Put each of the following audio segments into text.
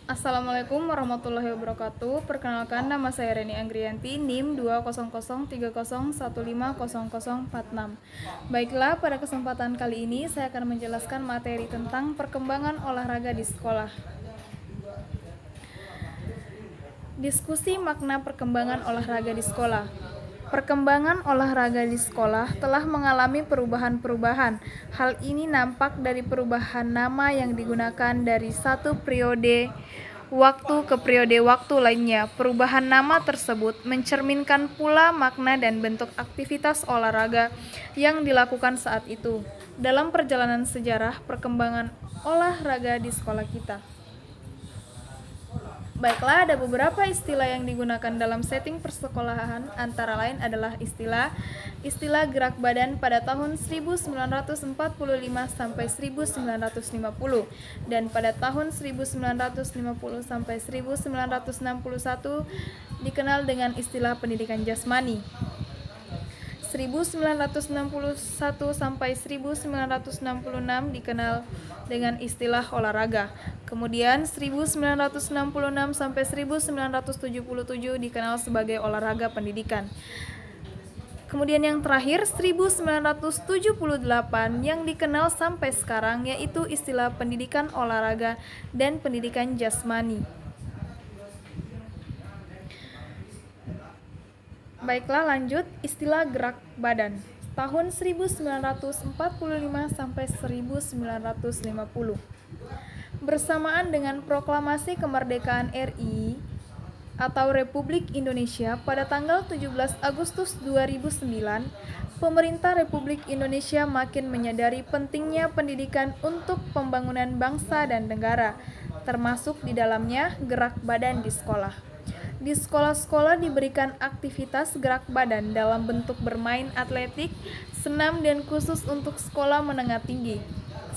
Assalamualaikum warahmatullahi wabarakatuh. Perkenalkan, nama saya Reni Anggrianti, NIM 20030150046. Baiklah, pada kesempatan kali ini saya akan menjelaskan materi tentang perkembangan olahraga di sekolah. Diskusi makna perkembangan olahraga di sekolah. Perkembangan olahraga di sekolah telah mengalami perubahan-perubahan. Hal ini nampak dari perubahan nama yang digunakan dari satu periode waktu ke periode waktu lainnya. Perubahan nama tersebut mencerminkan pula makna dan bentuk aktivitas olahraga yang dilakukan saat itu dalam perjalanan sejarah perkembangan olahraga di sekolah kita. Baiklah, ada beberapa istilah yang digunakan dalam setting persekolahan, antara lain adalah istilah gerak badan pada tahun 1945 sampai 1950 dan pada tahun 1950 sampai 1961 dikenal dengan istilah pendidikan jasmani. 1961 sampai 1966 dikenal dengan istilah olahraga. Kemudian 1966 sampai 1977 dikenal sebagai olahraga pendidikan. Kemudian yang terakhir 1978 yang dikenal sampai sekarang yaitu istilah pendidikan olahraga dan pendidikan jasmani. Baiklah, lanjut istilah gerak badan. Tahun 1945 sampai 1950. Bersamaan dengan proklamasi kemerdekaan RI atau Republik Indonesia pada tanggal 17 Agustus 2009, pemerintah Republik Indonesia makin menyadari pentingnya pendidikan untuk pembangunan bangsa dan negara, termasuk di dalamnya gerak badan di sekolah. Di sekolah-sekolah diberikan aktivitas gerak badan dalam bentuk bermain atletik, senam, dan khusus untuk sekolah menengah tinggi.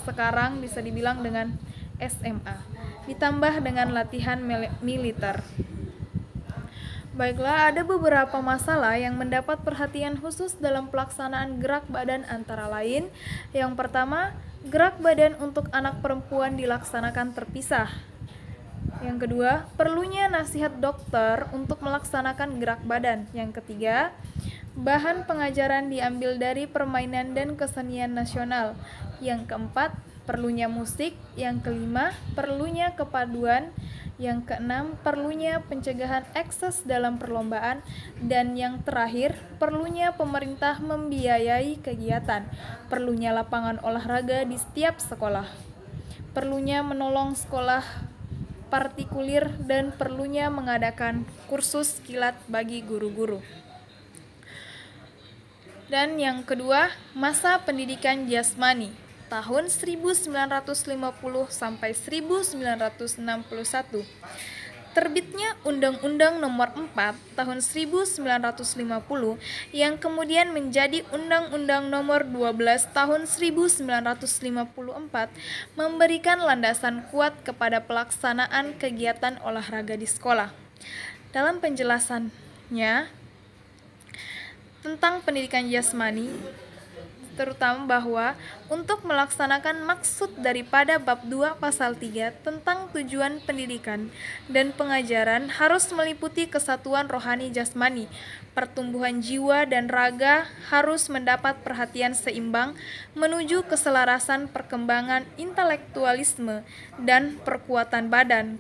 Sekarang bisa dibilang dengan SMA, ditambah dengan latihan militer. Baiklah, ada beberapa masalah yang mendapat perhatian khusus dalam pelaksanaan gerak badan, antara lain, yang pertama, gerak badan untuk anak perempuan dilaksanakan terpisah. Yang kedua, perlunya nasihat dokter untuk melaksanakan gerak badan. Yang ketiga, bahan pengajaran diambil dari permainan dan kesenian nasional. Yang keempat, perlunya musik. Yang kelima, perlunya kepaduan. Yang keenam, perlunya pencegahan ekses dalam perlombaan. Dan yang terakhir, perlunya pemerintah membiayai kegiatan. Perlunya lapangan olahraga di setiap sekolah. Perlunya menolong sekolah partikulir dan perlunya mengadakan kursus kilat bagi guru-guru. Dan yang kedua, masa pendidikan jasmani tahun 1950 sampai 1961. Terbitnya Undang-Undang Nomor 4 Tahun 1950 yang kemudian menjadi Undang-Undang Nomor 12 Tahun 1954 memberikan landasan kuat kepada pelaksanaan kegiatan olahraga di sekolah. Dalam penjelasannya tentang pendidikan jasmani, terutama bahwa untuk melaksanakan maksud daripada bab 2 pasal 3 tentang tujuan pendidikan dan pengajaran harus meliputi kesatuan rohani jasmani, pertumbuhan jiwa dan raga harus mendapat perhatian seimbang menuju keselarasan perkembangan intelektualisme dan perkuatan badan.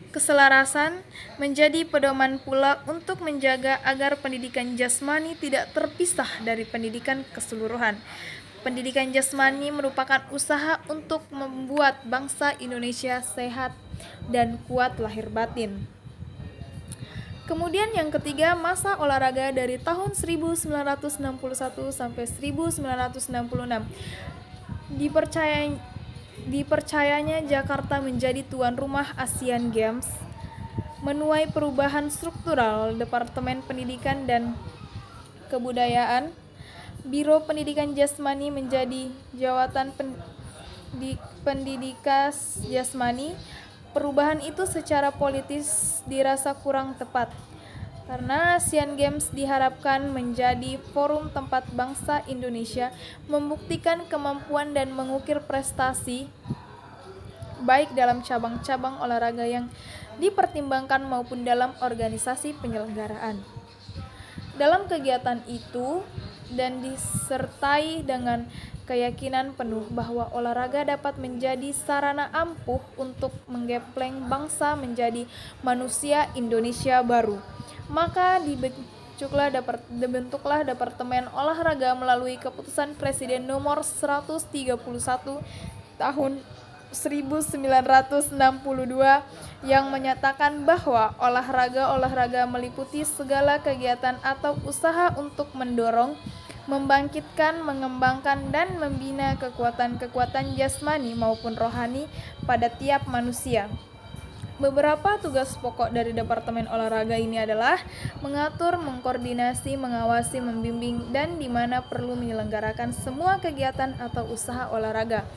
Keselarasan menjadi pedoman pula untuk menjaga agar pendidikan jasmani tidak terpisah dari pendidikan keseluruhan. Pendidikan jasmani merupakan usaha untuk membuat bangsa Indonesia sehat dan kuat lahir batin. Kemudian yang ketiga, masa olahraga dari tahun 1961 sampai 1966. Dipercayanya Jakarta menjadi tuan rumah Asian Games, menuai perubahan struktural Departemen Pendidikan dan Kebudayaan. Biro Pendidikan Jasmani menjadi Jawatan Pendidikan Jasmani. Perubahan itu secara politis dirasa kurang tepat, karena Asian Games diharapkan menjadi forum tempat bangsa Indonesia membuktikan kemampuan dan mengukir prestasi baik dalam cabang-cabang olahraga yang dipertimbangkan maupun dalam organisasi penyelenggaraan. Dalam kegiatan itu dan disertai dengan keyakinan penuh bahwa olahraga dapat menjadi sarana ampuh untuk menggembleng bangsa menjadi manusia Indonesia baru, maka dibentuklah Departemen Olahraga melalui Keputusan Presiden Nomor 131 Tahun 1962 yang menyatakan bahwa olahraga meliputi segala kegiatan atau usaha untuk mendorong, membangkitkan, mengembangkan, dan membina kekuatan-kekuatan jasmani maupun rohani pada tiap manusia. Beberapa tugas pokok dari Departemen Olahraga ini adalah mengatur, mengkoordinasi, mengawasi, membimbing, dan di mana perlu menyelenggarakan semua kegiatan atau usaha olahraga,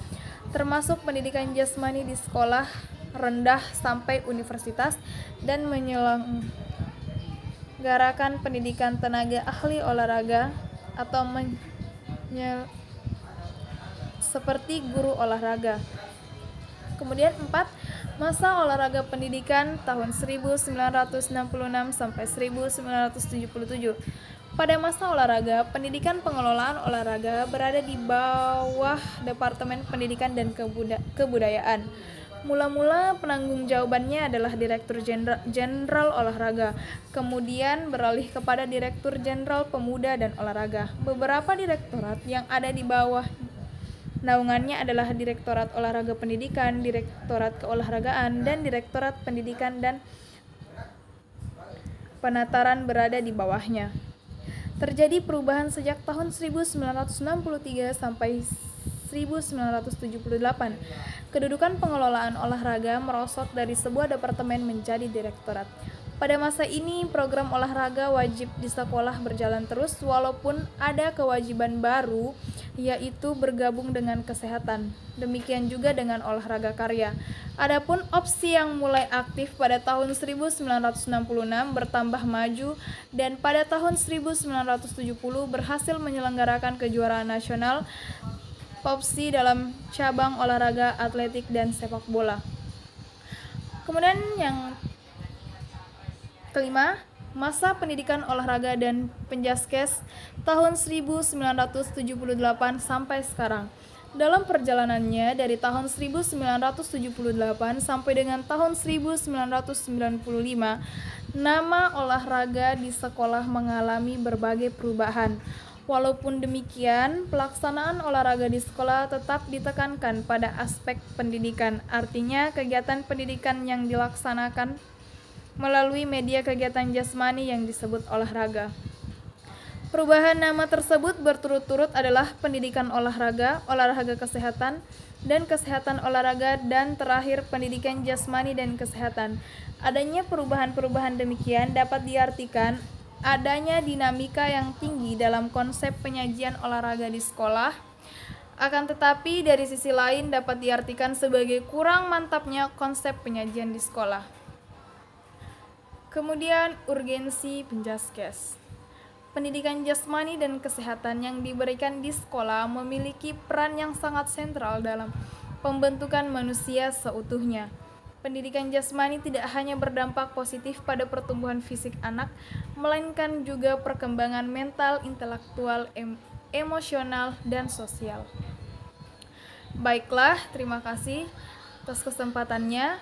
termasuk pendidikan jasmani di sekolah rendah sampai universitas, dan menyelenggarakan pendidikan tenaga ahli olahraga atau seperti guru olahraga. Kemudian 4. Masa olahraga pendidikan tahun 1966 sampai 1977. Pada masa olahraga, pendidikan pengelolaan olahraga berada di bawah Departemen Pendidikan dan Kebudayaan. Mula-mula penanggung jawabannya adalah Direktur Jenderal Olahraga, kemudian beralih kepada Direktur Jenderal Pemuda dan Olahraga. Beberapa direktorat yang ada di bawah naungannya adalah Direktorat Olahraga Pendidikan, Direktorat Keolahragaan, dan Direktorat Pendidikan dan Penataran berada di bawahnya. Terjadi perubahan sejak tahun 1963 sampai 1978. Kedudukan pengelolaan olahraga merosot dari sebuah departemen menjadi direktorat. Pada masa ini, program olahraga wajib di sekolah berjalan terus walaupun ada kewajiban baru, yaitu bergabung dengan kesehatan. Demikian juga dengan olahraga karya. Adapun opsi yang mulai aktif pada tahun 1966 bertambah maju dan pada tahun 1970 berhasil menyelenggarakan kejuaraan nasional POPSI dalam cabang olahraga atletik dan sepak bola. Kemudian yang kelima, masa pendidikan olahraga dan penjaskes tahun 1978 sampai sekarang. Dalam perjalanannya dari tahun 1978 sampai dengan tahun 1995, nama olahraga di sekolah mengalami berbagai perubahan. Walaupun demikian, pelaksanaan olahraga di sekolah tetap ditekankan pada aspek pendidikan. Artinya, kegiatan pendidikan yang dilaksanakan melalui media kegiatan jasmani yang disebut olahraga. Perubahan nama tersebut berturut-turut adalah pendidikan olahraga, olahraga kesehatan, dan kesehatan olahraga, dan terakhir pendidikan jasmani dan kesehatan. Adanya perubahan-perubahan demikian dapat diartikan adanya dinamika yang tinggi dalam konsep penyajian olahraga di sekolah. Akan tetapi dari sisi lain dapat diartikan sebagai kurang mantapnya konsep penyajian di sekolah. Kemudian urgensi penjaskes. Pendidikan jasmani dan kesehatan yang diberikan di sekolah memiliki peran yang sangat sentral dalam pembentukan manusia seutuhnya. Pendidikan jasmani tidak hanya berdampak positif pada pertumbuhan fisik anak, melainkan juga perkembangan mental, intelektual, emosional, dan sosial. Baiklah, terima kasih atas kesempatannya.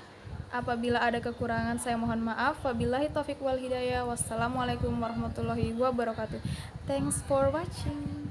Apabila ada kekurangan saya mohon maaf. Wabillahi taufiq wal hidayah. Wassalamualaikum warahmatullahi wabarakatuh. Thanks for watching.